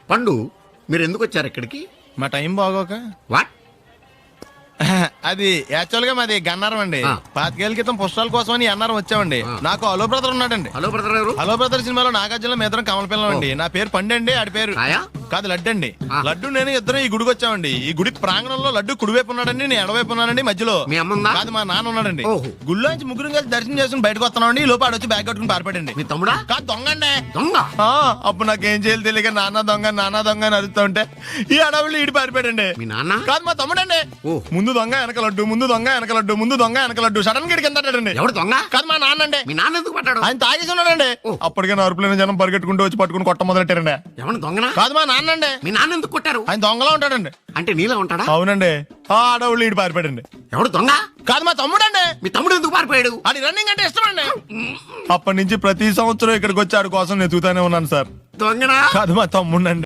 పండు మీరు ఎందుకు వచ్చారు ఇక్కడికి? మా టైం బాగోక. వాట్? అది యాక్చువల్ గా మాది గన్నారం అండి. 5 ఏళ్ల క్రితం పుష్పాల కోసం అని అన్నారం వచ్చామండి. నాకు హలో బ్రదర్ ఉన్నాడండి. హలో బ్రదర్ ఎవరు? హలో బ్రదర్ సినిమాలో నాగార్జున మేదరం కమల పిల్లం అండి. నా పేరు పండండి, ఆడి పేరు ఆయా? కాదు లడ్డు అండి. లడ్డు నేను ఇద్దరు ఈ గుడికి వచ్చామండి. ఈ గుడి ప్రాంగణంలో లడ్డు కుడివైపు ఉన్నాడండి, నేను ఎడవైపు ఉన్నానండి. మధ్యలో మీ అమ్మ ఉందా? కాదు మా నాన్న ఉన్నాడండి. ఓహో. గుళ్ళో నుంచి ముగ్గురు కలిసి దర్శనం చేసుకుని బయటకు వస్తున్నామండి. ఈ లోపు ఆడొచ్చి బ్యాగ్ కట్టుకుని పారిపోయాడండి. మీ తమ్ముడా? కాదు దొంగ అండి. దొంగ? అప్పుడు నాకేం చేయాలి తెలియక నాన్న దొంగ అని అరుస్తూ ఉంటే ఈ అడవులు ఈడి పారిపోయాడండి. మీ నాన్న? కాదు మా తమ్ముడండి. ఓ. ముందు దొంగ వెనక లడ్డు, ముందు దొంగ వెనక లడ్డు, ముందు దొంగ వెనక లడ్డు. సడన్ గా కిందండి. ఎవడు దొంగ? కాదు మా నాన్న అండి. మీ నాన్న ఎందుకు పట్టాడు? ఆయన తాగేసి ఉన్నాడండి. అప్పటికే అరుపులైన జనం పరిగెట్టుకుంటూ వచ్చి పట్టుకుని కొట్ట మొదలెట్టారండి. ఎవడు దొంగనా? కాదు మా నాన్న అండి. మీ నాన్న ఎందుకు కొట్టారు? ఆయన దొంగలా ఉంటాడండి. అంటే నీలా ఉంటాడా? అవునండి. ఆ అడవులు ఈడు పారిపోయాడండి. ఎవడు దొంగ? కాదు మా తమ్ముడండి. మీ తమ్ముడు ఎందుకు పారిపోయాడు? అది రన్నింగ్ అంటే ఇష్టం అండి. అప్పటి నుంచి ప్రతి సంవత్సరం ఇక్కడికి వచ్చి ఆడి కోసం వెతుకుతానే ఉన్నాను సార్. దొంగనా? కాదు మా తమ్ముడండి.